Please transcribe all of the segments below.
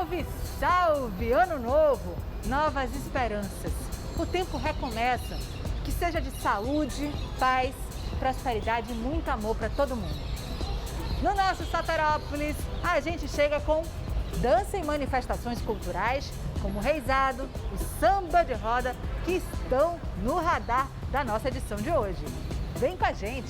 Salve, salve! Ano novo, novas esperanças. O tempo recomeça. Que seja de saúde, paz, prosperidade e muito amor para todo mundo. No nosso Soterópolis, a gente chega com dança e manifestações culturais, como o reizado, o samba de roda, que estão no radar da nossa edição de hoje. Vem com a gente!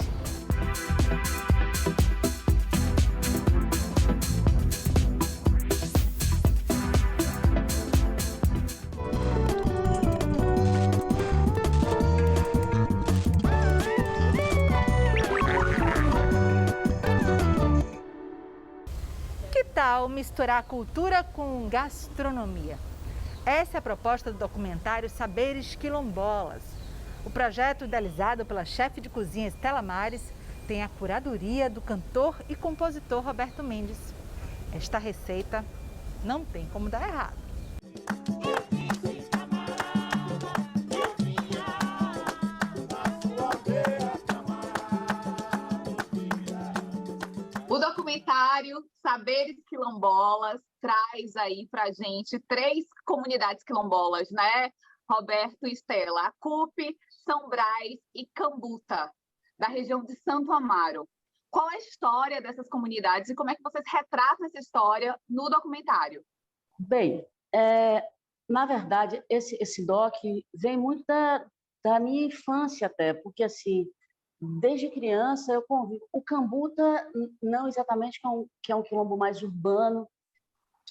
Que tal misturar cultura com gastronomia? Essa é a proposta do documentário Saberes Quilombolas. O projeto, idealizado pela chefe de cozinha Estela Mares, tem a curadoria do cantor e compositor Roberto Mendes. Esta receita não tem como dar errado. O documentário Saberes Quilombolas traz aí pra gente 3 comunidades quilombolas, né? Roberto e Estela, Acupe, São Brás e Cambuta, da região de Santo Amaro. Qual é a história dessas comunidades e como é que vocês retratam essa história no documentário? Bem, na verdade, esse doc vem muito da minha infância até, porque assim, desde criança eu convivo. O Cambuta, não exatamente, que é um quilombo mais urbano,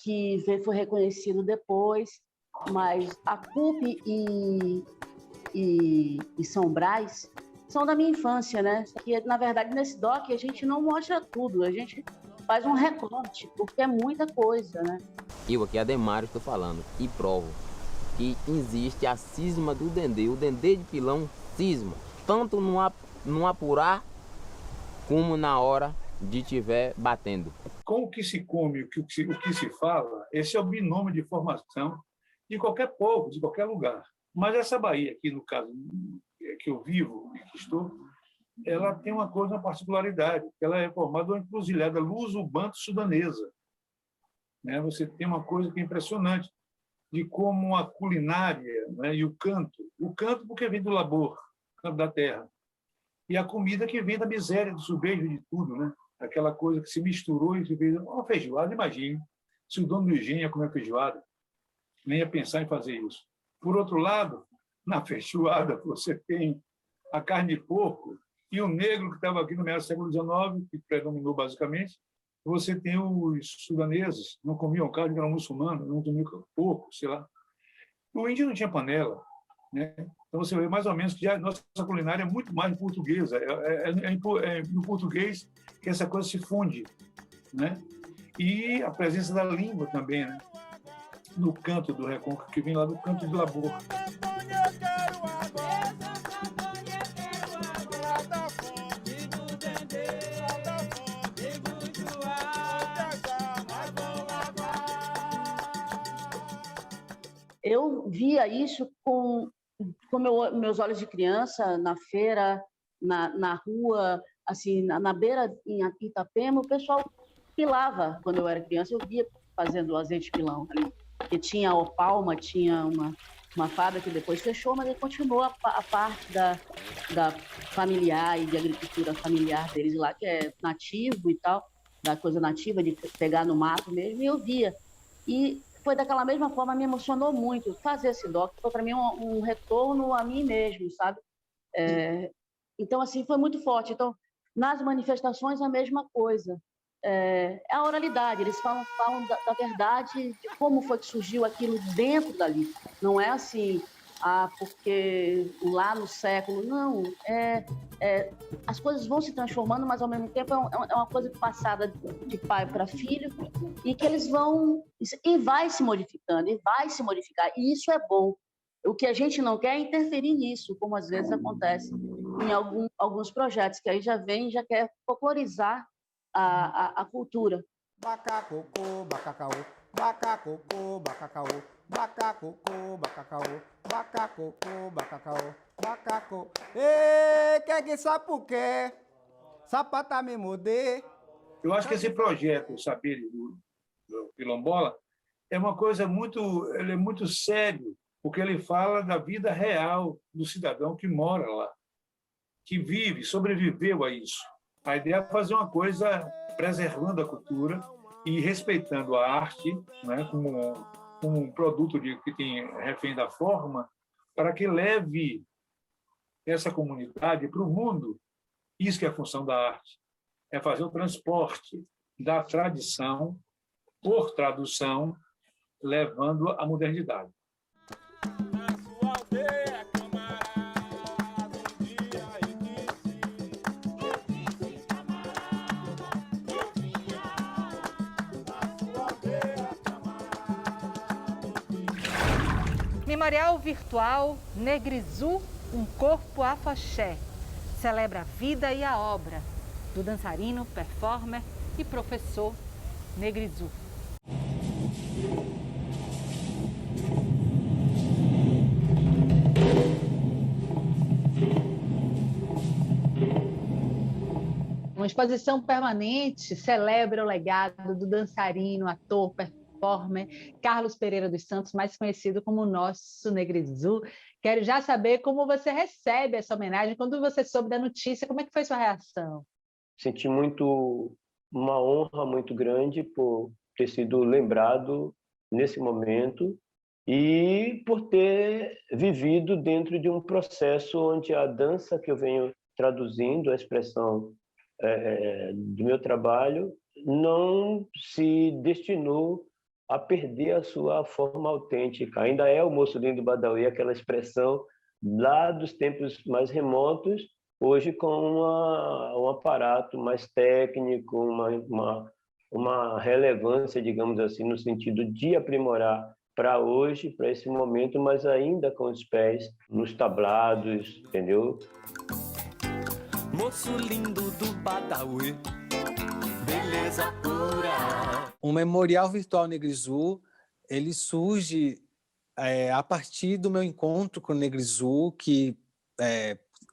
que foi reconhecido depois, mas Acupe e São Brás são da minha infância, né? Que, na verdade, nesse doc a gente não mostra tudo, a gente faz um recorte, porque é muita coisa, né? Eu aqui, Ademário, estou falando e provo que existe a cisma do dendê. O dendê de pilão cisma, tanto no apurar como na hora de estiver batendo. Com o que se come, o que se fala, esse é o binômio de formação de qualquer povo, de qualquer lugar. Mas essa Bahia aqui, no caso que eu vivo e que estou, ela tem uma coisa, uma particularidade, que ela é formada de uma encruzilhada luso-banto-sudanesa. Né? Você tem uma coisa que é impressionante, de como a culinária, né, e o canto porque vem do labor, canto da terra, e a comida que vem da miséria, do subejo de tudo, né? Aquela coisa que se misturou e se fez uma feijoada. Imagine se o dono do engenho ia comer feijoada, nem ia pensar em fazer isso. Por outro lado, na feijoada você tem a carne de porco e o negro que estava aqui no meio do século XIX, que predominou basicamente. Você tem os sudaneses, não comiam carne, eram muçulmanos, não comiam porco, sei lá. O índio não tinha panela, né? Então você vê mais ou menos que a nossa culinária é muito mais portuguesa. No português que essa coisa se funde, né? E a presença da língua também, né? No canto do recôncavo, que vem lá do canto de labor. Eu via isso com meus olhos de criança, na feira, na rua, assim, na beira, em Itapema, o pessoal pilava. Quando eu era criança, eu via fazendo azeite de pilão ali, que tinha o Palma, tinha uma fábrica que depois fechou, mas ele continuou a parte da familiar e de agricultura familiar deles lá, que é nativo e tal, da coisa nativa, de pegar no mato mesmo, e eu via. E foi daquela mesma forma, me emocionou muito. Fazer esse doc foi para mim um retorno a mim mesmo, sabe? Então, assim, foi muito forte. Então, nas manifestações, a mesma coisa. É a oralidade, eles falam da verdade, de como foi que surgiu aquilo dentro dali. Não é assim, porque lá no século, não. As coisas vão se transformando, mas ao mesmo tempo é uma coisa passada de pai para filho, e que eles vão, e vai se modificando, e vai se modificar, e isso é bom. O que a gente não quer é interferir nisso, como às vezes acontece em alguns projetos, que aí já quer folclorizar a cultura. Bacacocô, bacacaô, bacacocô, bacacaô, bacacocô, bacacaô, bacacocô, bacacaô, bacacô. Ê, quer que sabe por quê? Sapata me mudei. Eu acho que esse projeto, o Saberes do Quilombola, é uma coisa ele é muito sério, porque ele fala da vida real do cidadão que mora lá, que vive, sobreviveu a isso. A ideia é fazer uma coisa preservando a cultura e respeitando a arte, né, como um produto que tem refém da forma, para que leve essa comunidade para o mundo. Isso que é a função da arte, é fazer o transporte da tradição por tradução, levando à modernidade. Memorial Virtual Negrizu, um corpo afoxé, celebra a vida e a obra do dançarino, performer e professor Negrizu. Uma exposição permanente celebra o legado do dançarino, ator, performer Carlos Pereira dos Santos, mais conhecido como nosso Negrizu. Quero já saber como você recebe essa homenagem. Quando você soube da notícia, como é que foi sua reação? Senti uma honra muito grande por ter sido lembrado nesse momento e por ter vivido dentro de um processo onde a dança que eu venho traduzindo, a expressão do meu trabalho, não se destinou a perder a sua forma autêntica. Ainda é o Moço Lindo do Badawi, aquela expressão lá dos tempos mais remotos, hoje com um aparato mais técnico, uma relevância, digamos assim, no sentido de aprimorar para hoje, para esse momento, mas ainda com os pés nos tablados, entendeu? Moço lindo do Badawi, beleza pura. O Memorial Virtual Negrizu, ele surge a partir do meu encontro com o Negrizu, que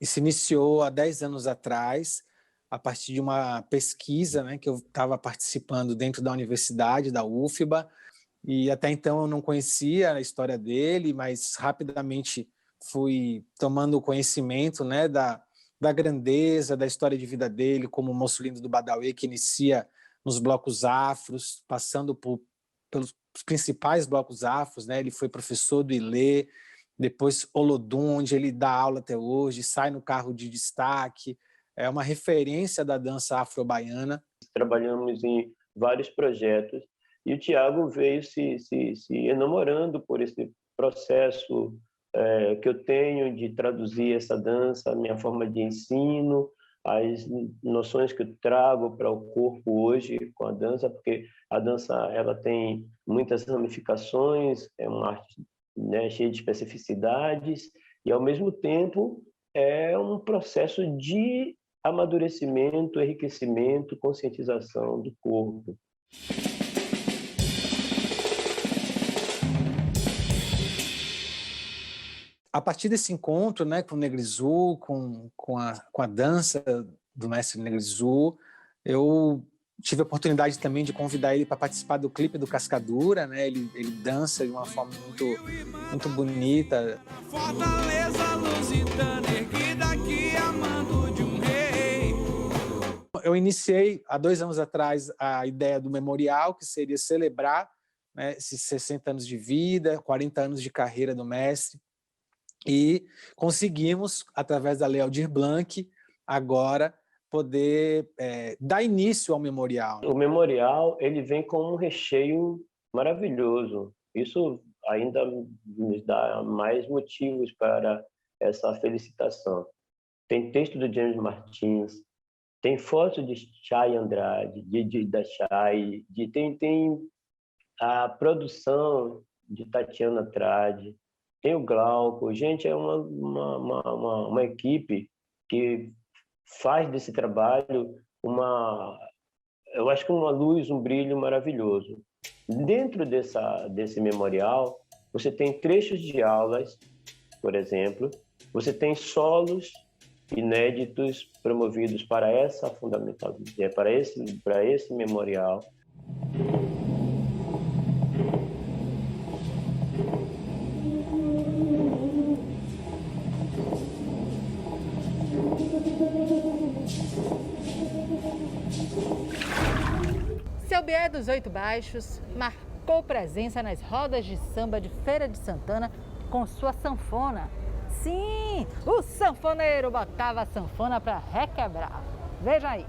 se iniciou há 10 anos atrás, a partir de uma pesquisa, né, que eu estava participando dentro da universidade, da UFBA, e até então eu não conhecia a história dele, mas rapidamente fui tomando conhecimento, né, da grandeza, da história de vida dele, como o Moço Lindo do Badawi, que inicia nos blocos afros, passando pelos principais blocos afros, né? Ele foi professor do Ilê, depois Olodum, onde ele dá aula até hoje, sai no carro de destaque, é uma referência da dança afro-baiana. Trabalhamos em vários projetos e o Tiago veio se enamorando por esse processo que eu tenho de traduzir essa dança, a minha forma de ensino, as noções que eu trago para o corpo hoje com a dança, porque a dança ela tem muitas ramificações, é uma arte, né, cheia de especificidades, e ao mesmo tempo é um processo de amadurecimento, enriquecimento, conscientização do corpo. A partir desse encontro, né, com o Negrizu, com a dança do mestre Negrizu, eu tive a oportunidade também de convidar ele para participar do clipe do Cascadura, né? Ele dança de uma forma muito bonita. Fortaleza lusitana, erguida aqui a mando de um rei. Eu iniciei, há 2 anos atrás, a ideia do memorial, que seria celebrar, né, esses 60 anos de vida, 40 anos de carreira do mestre. E conseguimos, através da Lei Aldir Blanc, agora poder dar início ao memorial. O memorial ele vem com um recheio maravilhoso. Isso ainda nos dá mais motivos para essa felicitação. Tem texto do James Martins, tem foto de Chay Andrade, da Chay, tem a produção de Tatiana Trade, tem o Glauco. Gente, é uma equipe que faz desse trabalho eu acho que uma luz, um brilho maravilhoso. Dentro desse memorial, você tem trechos de aulas, por exemplo, você tem solos inéditos promovidos para essa fundamentalidade, para esse memorial. dos Oito Baixos marcou presença nas rodas de samba de Feira de Santana com sua sanfona. Sim, o sanfoneiro botava a sanfona para requebrar. Veja aí.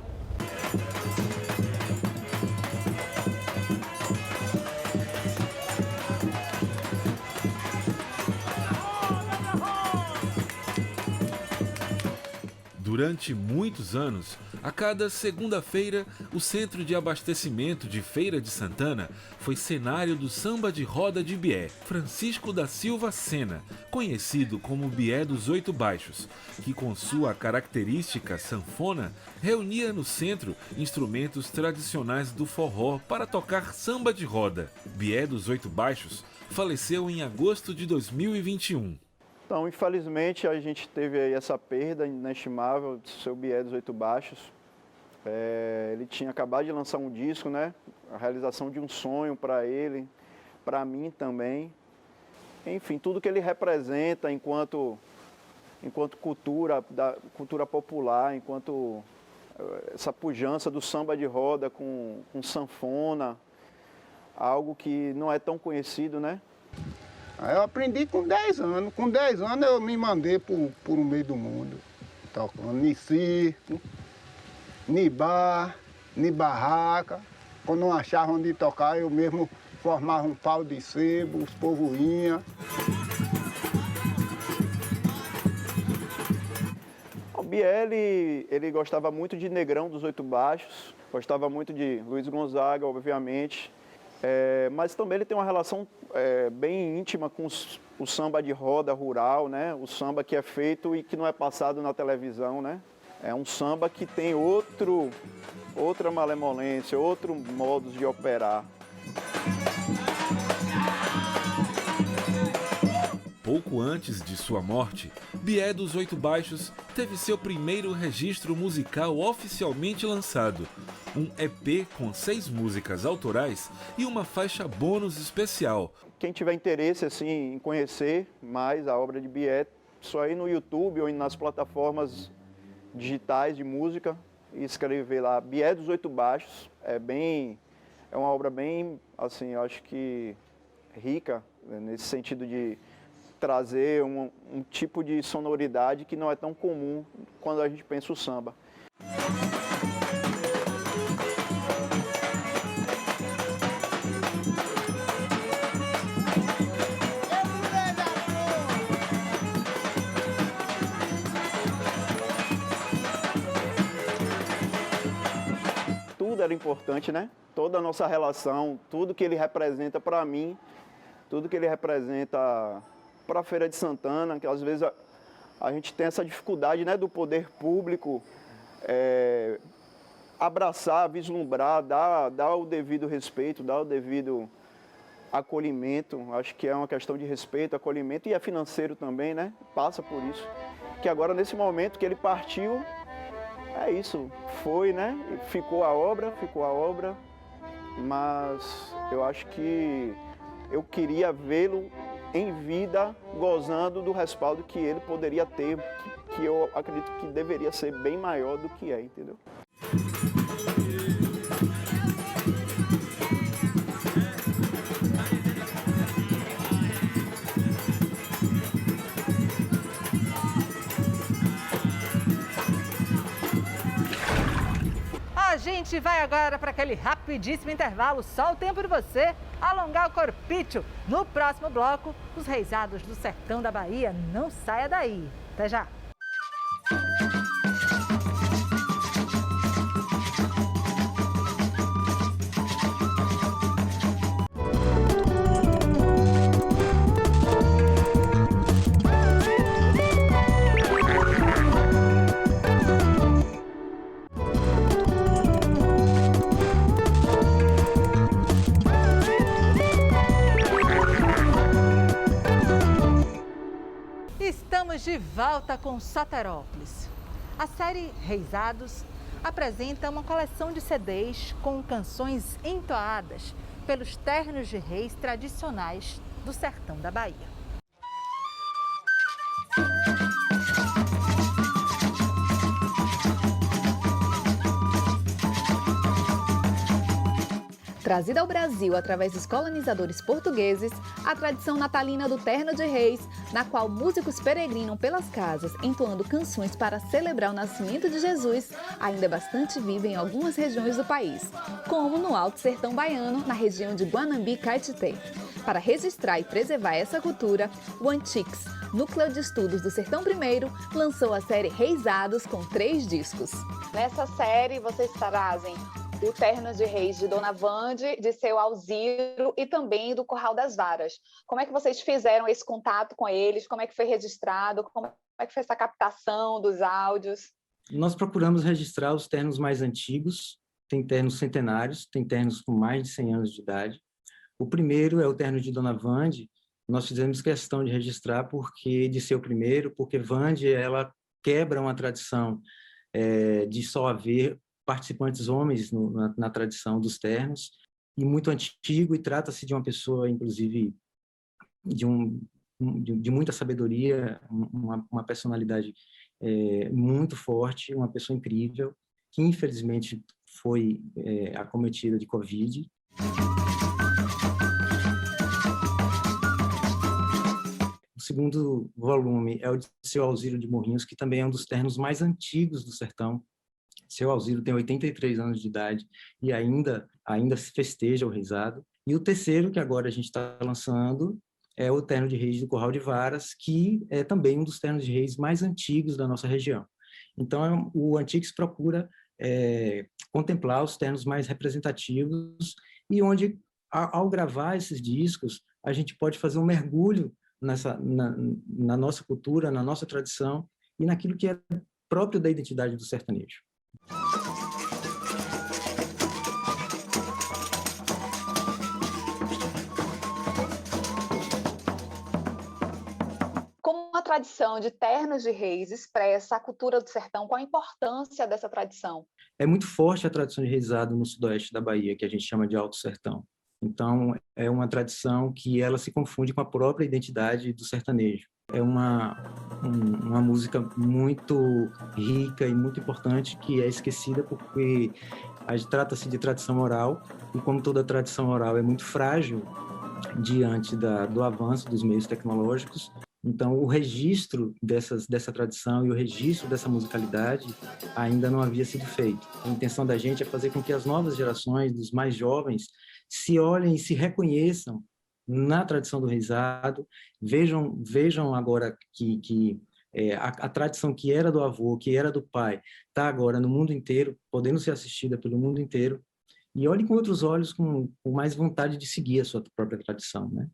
Durante muitos anos, a cada segunda-feira, o Centro de Abastecimento de Feira de Santana foi cenário do samba de roda de Bié, Francisco da Silva Sena, conhecido como Bié dos Oito Baixos, que com sua característica sanfona, reunia no centro instrumentos tradicionais do forró para tocar samba de roda. Bié dos Oito Baixos faleceu em agosto de 2021. Então, infelizmente, a gente teve aí essa perda inestimável do seu Bié dos Oito Baixos. Ele tinha acabado de lançar um disco, né? A realização de um sonho para ele, para mim também. Enfim, tudo que ele representa enquanto cultura, cultura popular, enquanto essa pujança do samba de roda com sanfona, algo que não é tão conhecido, né? Eu aprendi com 10 anos. Com 10 anos eu me mandei por o meio do mundo. Tocando em circo, em bar, em barraca. Quando não achava onde tocar, eu mesmo formava um pau de sebo, os povos iam. O Biel, ele gostava muito de Negrão dos Oito Baixos, gostava muito de Luiz Gonzaga, obviamente. Mas também ele tem uma relação bem íntima com o samba de roda rural, né? O samba que é feito e que não é passado na televisão, né? É um samba que tem outra malemolência, outro modo de operar. Pouco antes de sua morte, Bié dos Oito Baixos teve seu primeiro registro musical oficialmente lançado, um EP com 6 músicas autorais e uma faixa bônus especial. Quem tiver interesse assim, em conhecer mais a obra de Bié, só ir no YouTube ou nas plataformas digitais de música e escrever lá Bié dos Oito Baixos. É uma obra bem, assim, eu acho que rica, né, nesse sentido de trazer um tipo de sonoridade que não é tão comum quando a gente pensa o samba. Tudo era importante, né? Toda a nossa relação, tudo que ele representa para mim, tudo que ele representa para a Feira de Santana, que às vezes a gente tem essa dificuldade, né, do poder público abraçar, vislumbrar, dar o devido respeito, dar o devido acolhimento. Acho que é uma questão de respeito, acolhimento, e é financeiro também, né? Passa por isso. Que agora, nesse momento que ele partiu, é isso, foi, né? Ficou a obra, mas eu acho que eu queria vê-lo em vida, gozando do respaldo que ele poderia ter, que eu acredito que deveria ser bem maior do que é, entendeu? A gente vai agora para aquele rapidíssimo intervalo, só o tempo de você alongar o corpício. No próximo bloco, os reisados do sertão da Bahia. Não saia daí. Até já! Estamos de volta com Soterópolis. A série Reisados apresenta uma coleção de CDs com canções entoadas pelos ternos de reis tradicionais do sertão da Bahia. Trazida ao Brasil através dos colonizadores portugueses, a tradição natalina do Terno de Reis, na qual músicos peregrinam pelas casas entoando canções para celebrar o nascimento de Jesus, ainda é bastante viva em algumas regiões do país, como no Alto Sertão Baiano, na região de Guanambi-Caetité. Para registrar e preservar essa cultura, o Antiques, Núcleo de Estudos do Sertão Primeiro, lançou a série Reisados com 3 discos. Nessa série, vocês trazem o Terno de Reis de Dona Vande, de seu Alziro e também do Curral das Varas. Como é que vocês fizeram esse contato com eles? Como é que foi registrado? Como é que foi essa captação dos áudios? Nós procuramos registrar os ternos mais antigos, tem ternos centenários, tem ternos com mais de 100 anos de idade. O primeiro é o terno de Dona Vande. Nós fizemos questão de registrar de ser o primeiro, porque Vande ela quebra uma tradição de só haver participantes homens na tradição dos ternos, e muito antigo, e trata-se de uma pessoa, inclusive, de muita sabedoria, uma personalidade muito forte, uma pessoa incrível, que infelizmente foi acometida de Covid. O segundo volume é o de Seu Alziro de Morrinhos, que também é um dos ternos mais antigos do sertão. Seu Alziro tem 83 anos de idade e ainda se festeja o reisado. E o terceiro, que agora a gente está lançando, é o Terno de Reis do Curral de Varas, que é também um dos ternos de reis mais antigos da nossa região. Então, o Antiques procura contemplar os ternos mais representativos e onde, ao gravar esses discos, a gente pode fazer um mergulho na nossa cultura, na nossa tradição e naquilo que é próprio da identidade do sertanejo. Como a tradição de ternos de reis expressa a cultura do sertão, qual a importância dessa tradição? É muito forte a tradição de reisado no sudoeste da Bahia, que a gente chama de Alto Sertão. Então, é uma tradição que ela se confunde com a própria identidade do sertanejo. É uma música muito rica e muito importante, que é esquecida porque trata-se de tradição oral, e como toda tradição oral é muito frágil diante do avanço dos meios tecnológicos, então o registro dessa tradição e o registro dessa musicalidade ainda não havia sido feito. A intenção da gente é fazer com que as novas gerações, dos mais jovens, se olhem e se reconheçam na tradição do reisado, vejam agora que a tradição que era do avô, que era do pai, está agora no mundo inteiro, podendo ser assistida pelo mundo inteiro, e olhem com outros olhos, com mais vontade de seguir a sua própria tradição, né?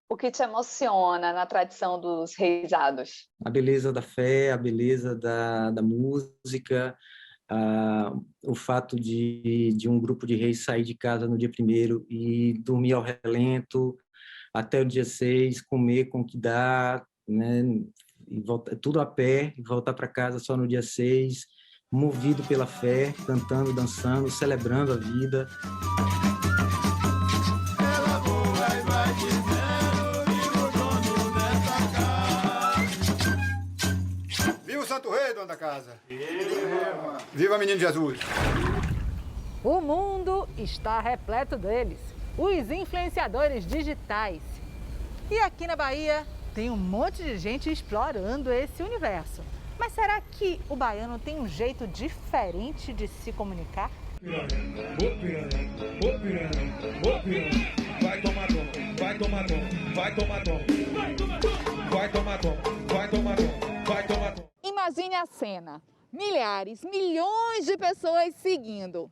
O que te emociona na tradição dos reisados? A beleza da fé, a beleza da música, o fato de um grupo de reis sair de casa no dia 1º e dormir ao relento até o dia 6, comer com o que dá, né? E tudo a pé, e voltar para casa só no dia 6, movido pela fé, cantando, dançando, celebrando a vida. Viva o Santo Rei, dono da casa! Viva Menino Jesus! O mundo está repleto deles, os influenciadores digitais. E aqui na Bahia tem um monte de gente explorando esse universo. Mas será que o baiano tem um jeito diferente de se comunicar? Vai tomar tom, vai tomar tom, vai tomar tom, vai tomar tom, vai tomar tom, vai tomar tom. Imagine a cena, milhares, milhões de pessoas seguindo.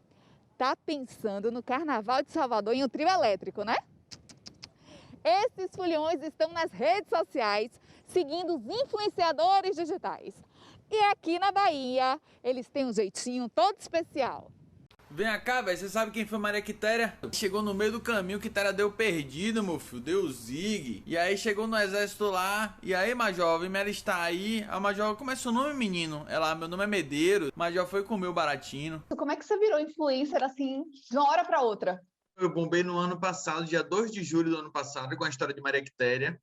Tá pensando no Carnaval de Salvador em um trio elétrico, né? Esses foliões estão nas redes sociais, seguindo os influenciadores digitais. E aqui na Bahia, eles têm um jeitinho todo especial. Vem cá, velho, você sabe quem foi Maria Quitéria? Chegou no meio do caminho, Quitéria deu perdido, meu filho, deu zigue. E aí chegou no exército lá, e aí, Major, vem me alistar aí. A Major, como é seu nome, menino? Ela, meu nome é Medeiro. Major foi comer o baratinho. Como é que você virou influencer assim, de uma hora para outra? Eu bombei no ano passado, dia 2 de julho do ano passado, com a história de Maria Quitéria.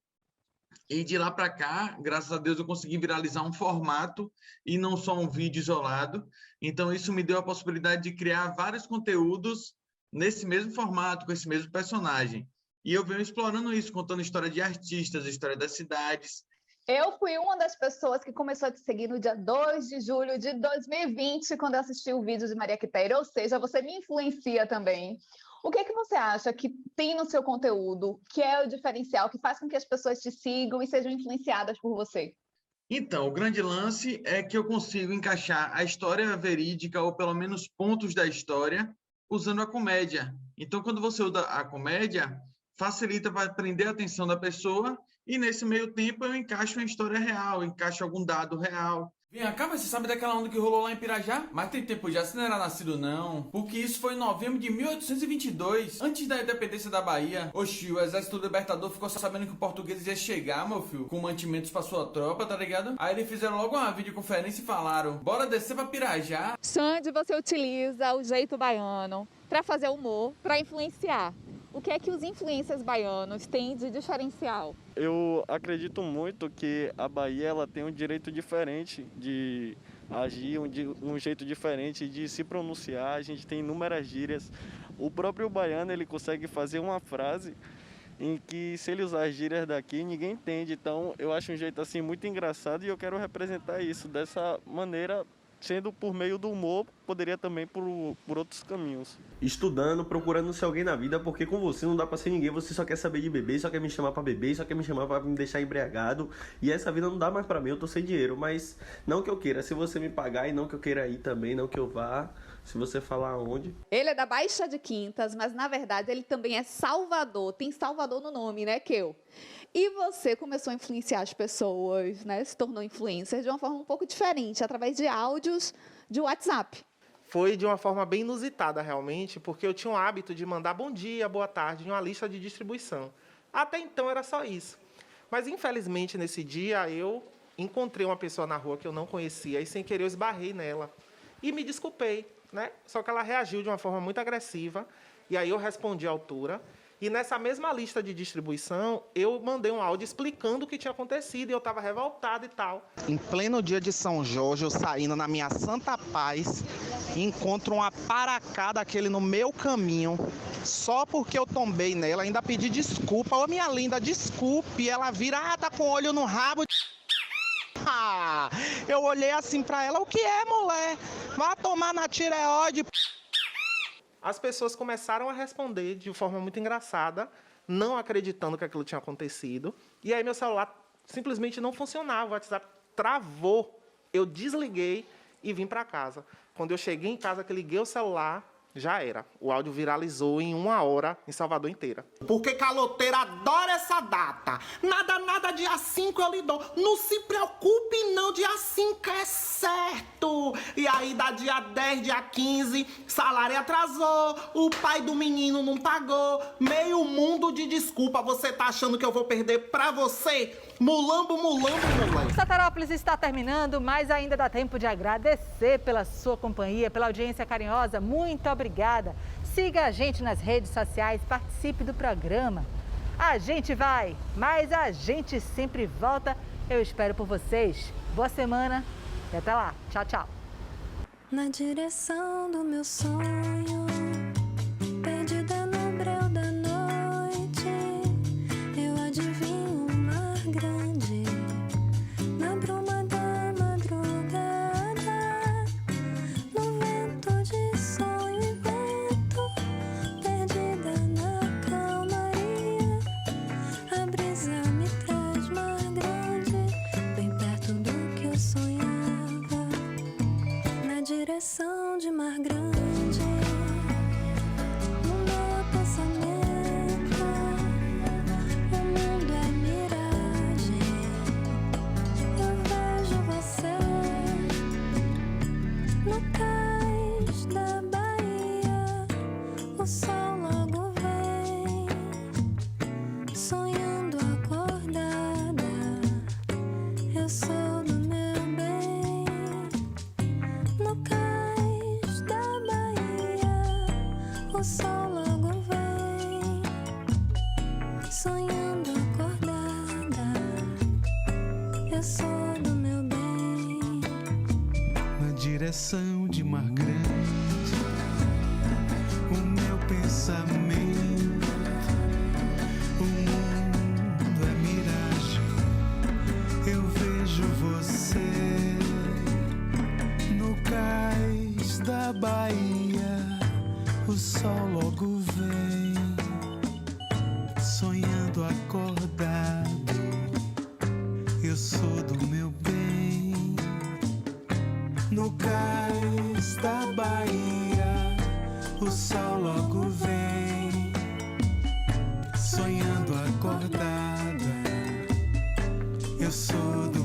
E de lá para cá, graças a Deus, eu consegui viralizar um formato e não só um vídeo isolado. Então, isso me deu a possibilidade de criar vários conteúdos nesse mesmo formato, com esse mesmo personagem. E eu venho explorando isso, contando história de artistas, história das cidades. Eu fui uma das pessoas que começou a te seguir no dia 2 de julho de 2020, quando eu assisti o vídeo de Maria Quitéria, ou seja, você me influencia também. O que você acha que tem no seu conteúdo, que é o diferencial, que faz com que as pessoas te sigam e sejam influenciadas por você? Então, o grande lance é que eu consigo encaixar a história verídica, ou pelo menos pontos da história, usando a comédia. Então, quando você usa a comédia, facilita para prender a atenção da pessoa e, nesse meio tempo, eu encaixo uma história real, encaixo algum dado real. Vem cá, mas você sabe daquela onda que rolou lá em Pirajá? Mas tem tempo já, você não era nascido não. Porque isso foi em novembro de 1822, antes da independência da Bahia. Oxi, o exército libertador ficou sabendo que o português ia chegar, meu filho, com mantimentos pra sua tropa, tá ligado? Aí eles fizeram logo uma videoconferência e falaram, bora descer pra Pirajá. Xande, você utiliza o jeito baiano pra fazer humor, pra influenciar. O que é que os influencers baianos têm de diferencial? Eu acredito muito que a Bahia ela tem um direito diferente de agir, um jeito diferente de se pronunciar. A gente tem inúmeras gírias. O próprio baiano ele consegue fazer uma frase em que, se ele usar as gírias daqui, ninguém entende. Então, eu acho um jeito assim muito engraçado e eu quero representar isso dessa maneira, sendo por meio do humor, poderia também por outros caminhos. Estudando, procurando ser alguém na vida, porque com você não dá pra ser ninguém, você só quer saber de beber, só quer me chamar pra beber, só quer me chamar pra me deixar embriagado, e essa vida não dá mais pra mim, eu tô sem dinheiro, mas não que eu queira, se você me pagar, e não que eu queira ir também, não que eu vá, se você falar onde. Ele é da Baixa de Quintas, mas na verdade ele também é Salvador, tem Salvador no nome, né, Keu? E você começou a influenciar as pessoas, né? Se tornou influencer de uma forma um pouco diferente, através de áudios de WhatsApp. Foi de uma forma bem inusitada, realmente, porque eu tinha o hábito de mandar bom dia, boa tarde, em uma lista de distribuição. Até então era só isso. Mas, infelizmente, nesse dia, eu encontrei uma pessoa na rua que eu não conhecia e, sem querer, eu esbarrei nela. E me desculpei, né? Só que ela reagiu de uma forma muito agressiva, e aí eu respondi à altura. E nessa mesma lista de distribuição, eu mandei um áudio explicando o que tinha acontecido, e eu estava revoltado e tal. Em pleno dia de São Jorge, eu saindo na minha santa paz, encontro uma paracá daquele no meu caminho, só porque eu tombei nela, ainda pedi desculpa. Ô, minha linda, desculpe. Ela vira, tá com o olho no rabo. Eu olhei assim pra ela, o que é, mulher? Vá tomar na tireoide. As pessoas começaram a responder de forma muito engraçada, não acreditando que aquilo tinha acontecido. E aí meu celular simplesmente não funcionava, o WhatsApp travou. Eu desliguei e vim para casa. Quando eu cheguei em casa, que liguei o celular, já era. O áudio viralizou em 1 hora em Salvador inteira. Porque caloteira adora essa data. Nada, dia 5 eu lhe dou. Não se preocupe não, dia 5 é certo. E aí da dia 10, dia 15, salário atrasou, o pai do menino não pagou, meio mundo de desculpa. Você tá achando que eu vou perder pra você? Mulambo. Satarópolis está terminando, mas ainda dá tempo de agradecer pela sua companhia, pela audiência carinhosa. Muito obrigada. Siga a gente nas redes sociais, participe do programa. A gente vai, mas a gente sempre volta. Eu espero por vocês. Boa semana e até lá. Tchau, tchau. Na direção do meu sonho, perdida no breu da noite, eu adivinho um mar grande, na bruma da madrugada, no vento de sonho e vento, perdida na calmaria, a brisa me traz mar grande, bem perto do que eu sonhava. Na direção de mar grande, no meu pensamento, o mundo é miragem. Eu vejo você no cais da Bahia, o sol logo vem, sonhando acordada. Eu sou do meu bem. No cais da Bahia, o sol logo vem, sonhando acordada. direção de mar grande, o meu pensamento, o mundo é miragem, eu vejo você no cais da Bahia, o sol logo vem, sonhando acordado, eu sou do meu bem, no cais da Bahia, o sol logo vem, sonhando acordada, eu sou do